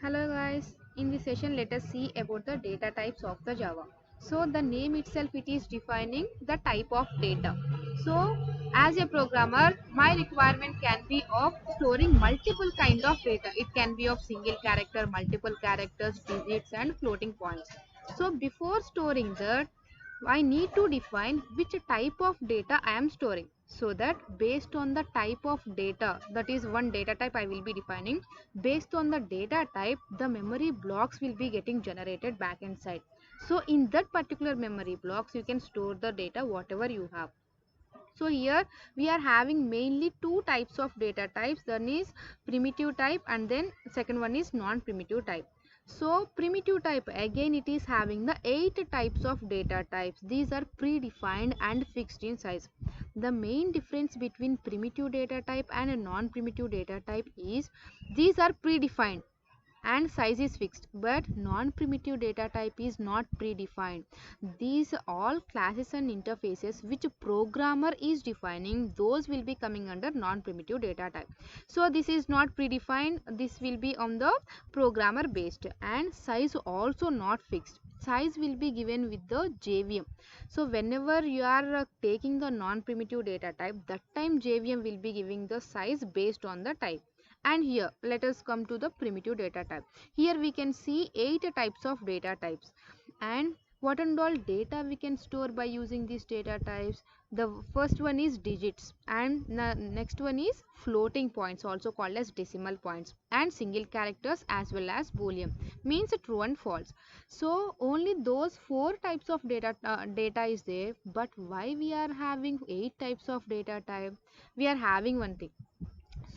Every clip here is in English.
Hello guys, in this session let us see about the data types of the Java. So the name itself it is defining the type of data. So as a programmer my requirement can be of storing multiple kind of data. It can be of single character, multiple characters, digits and floating points. So before storing that I need to define which type of data I am storing, so that based on the type of data, that is one data type I will be defining, based on the data type the memory blocks will be getting generated back inside. So in that particular memory blocks you can store the data whatever you have. So here we are having mainly two types of data types, one is primitive type and then second one is non-primitive type. So primitive type again it is having the 8 types of data types. These are predefined and fixed in size. The main difference between primitive data type and a non-primitive data type is these are predefined and size is fixed, but non-primitive data type is not predefined. These all classes and interfaces which programmer is defining, those will be coming under non-primitive data type. So this is not predefined, this will be on the programmer based, and size also not fixed. Size will be given with the JVM. So whenever you are taking the non-primitive data type, that time JVM will be giving the size based on the type. And here let us come to the primitive data type. Here we can see 8 types of data types, and what and all data we can store by using these data types. The first one is digits, and the next one is floating points, also called as decimal points, and single characters as well as boolean, means true and false. So only those 4 types of data is there. But why we are having 8 types of data type? We are having one thing,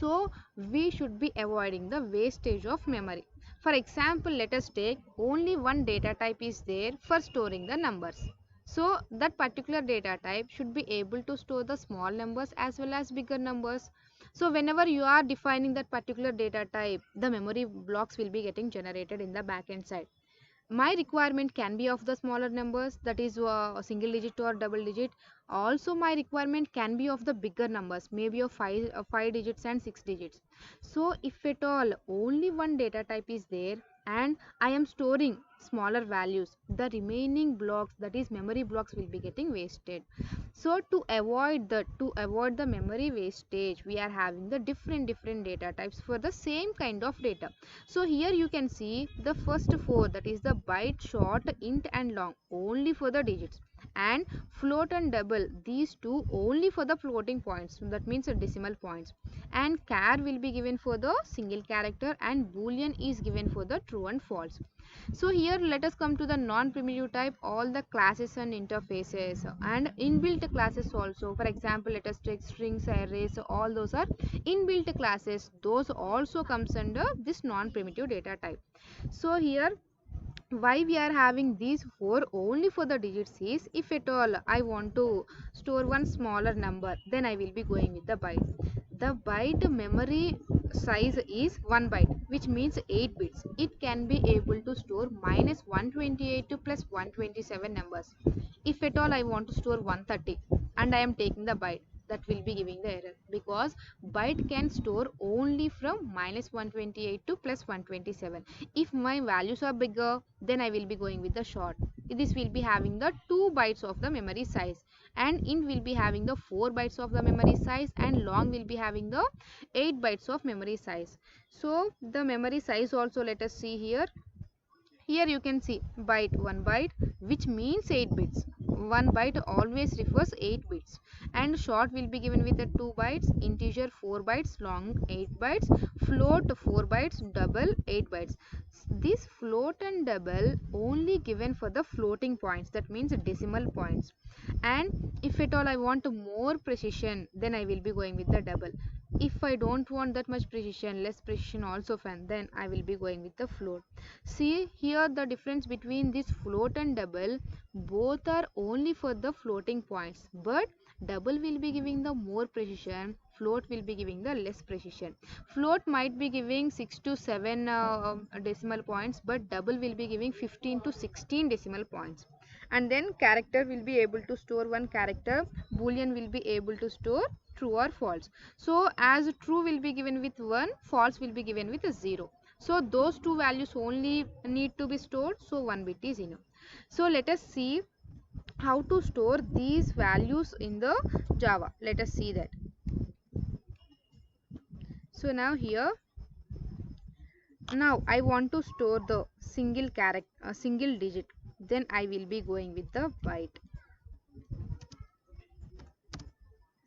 so we should be avoiding the wastage of memory. For example, let us take only one data type is there for storing the numbers. So that particular data type should be able to store the small numbers as well as bigger numbers. So whenever you are defining that particular data type, the memory blocks will be getting generated in the backend side. My requirement can be of the smaller numbers, that is a single digit or double digit. Also my requirement can be of the bigger numbers, maybe of 5 digits and 6 digits. So if at all only one data type is there and I am storing smaller values, the remaining blocks, that is memory blocks, will be getting wasted. So to avoid the memory wastage, we are having the different data types for the same kind of data. So here you can see the first 4, that is the byte, short, int and long, only for the digits, and float and double, these two only for the floating points, that means the decimal points, and char will be given for the single character, and boolean is given for the true and false. So here let us come to the non-primitive type, all the classes and interfaces and inbuilt classes also. For example, let us take strings, arrays, all those are inbuilt classes, those also comes under this non-primitive data type. So here why we are having these 4 only for the digits is, if at all I want to store one smaller number, then I will be going with the byte. The byte memory size is 1 byte, which means 8 bits. It can be able to store minus 128 to plus 127 numbers. If at all I want to store 130 and I am taking the byte, that will be giving the error, because byte can store only from minus 128 to plus 127. If my values are bigger, then I will be going with the short. This will be having the 2 bytes of the memory size, and int will be having the 4 bytes of the memory size, and long will be having the 8 bytes of memory size. So the memory size also, let us see here. Here you can see byte, 1 byte, which means 8 bits. 1 byte always refers 8 bits, and short will be given with the 2 bytes, integer 4 bytes, long 8 bytes, float 4 bytes, double 8 bytes. This float and double only given for the floating points, that means decimal points. And if at all I want more precision, then I will be going with the double. If I don't want that much precision, less precision also fine, then I will be going with the float. See here the difference between this float and double, both are only for the floating points, but double will be giving the more precision, float will be giving the less precision. Float might be giving 6 to 7 decimal points, but double will be giving 15 to 16 decimal points. And then character will be able to store one character, boolean will be able to store true or false. So as true will be given with 1, false will be given with a 0. So those two values only need to be stored, so 1 bit is enough. So let us see how to store these values in the Java. Let us see that. So now here, now I want to store the single character, a single digit. Then I will be going with the byte.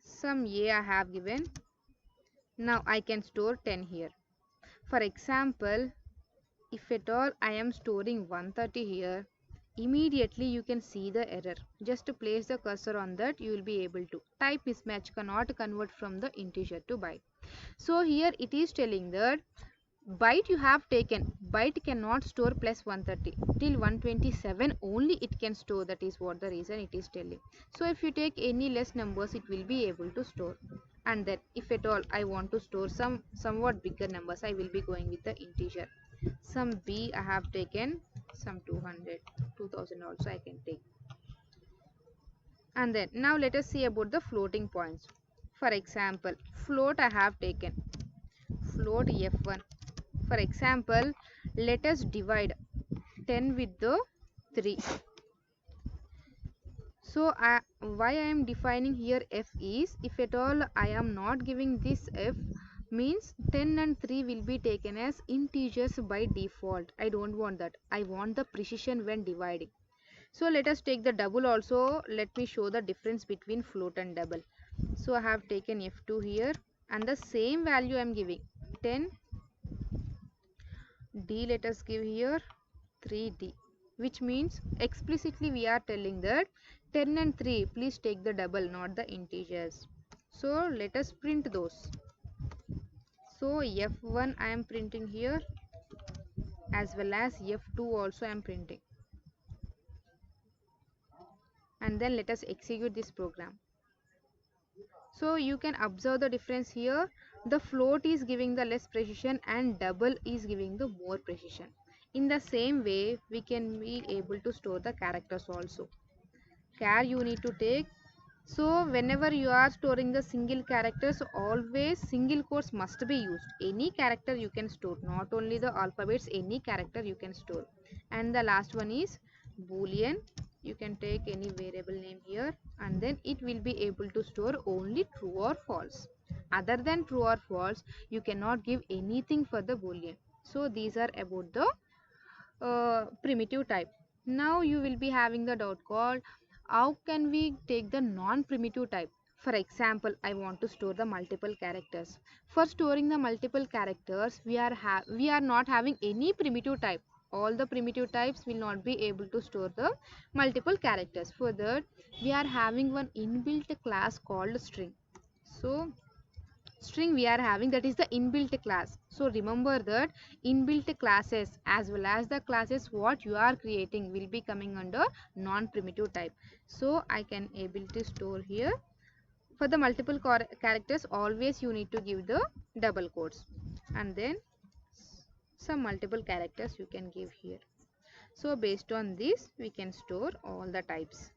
Some A I have given. Now I can store 10 here. For example, if at all I am storing 130 here, immediately you can see the error. Just to place the cursor on that, you will be able to. Type mismatch cannot convert from the integer to byte. So here it is telling that byte you have taken, byte cannot store plus 130 till 127 only it can store. That is what the reason it is telling. So if you take any less numbers, it will be able to store. And then if at all I want to store somewhat bigger numbers, I will be going with the integer. Some B I have taken, some 200, 2000 also I can take. And then now let us see about the floating points. For example, float I have taken, float f1. For example, let us divide 10 with the 3. So why I am defining here f is, if at all I am not giving this f, means 10 and 3 will be taken as integers by default. I don't want that. I want the precision when dividing. So let us take the double also. Let me show the difference between float and double. So I have taken f2 here and the same value I am giving 10 d. Let us give here 3d, which means explicitly we are telling that 10 and 3 please take the double, not the integers. So let us print those. So f1 I am printing here, as well as f2 also I am printing. And then let us execute this program. So you can observe the difference here. The float is giving the less precision and double is giving the more precision. In the same way, we can be able to store the characters also. Care you need to take. So whenever you are storing the single characters, always single quotes must be used. Any character you can store, not only the alphabets, any character you can store. And the last one is boolean. You can take any variable name here, and then it will be able to store only true or false. Other than true or false, you cannot give anything for the boolean. So these are about the primitive type. Now you will be having the doubt called, how can we take the non-primitive type? For example, I want to store the multiple characters. For storing the multiple characters, we are not having any primitive type. All the primitive types will not be able to store the multiple characters. For that, we are having one inbuilt class called string. So string we are having, that is the inbuilt class. So remember that inbuilt classes as well as the classes what you are creating will be coming under non-primitive type. So I can able to store here. For the multiple characters, always you need to give the double quotes, and then some multiple characters you can give here. So based on this we can store all the types.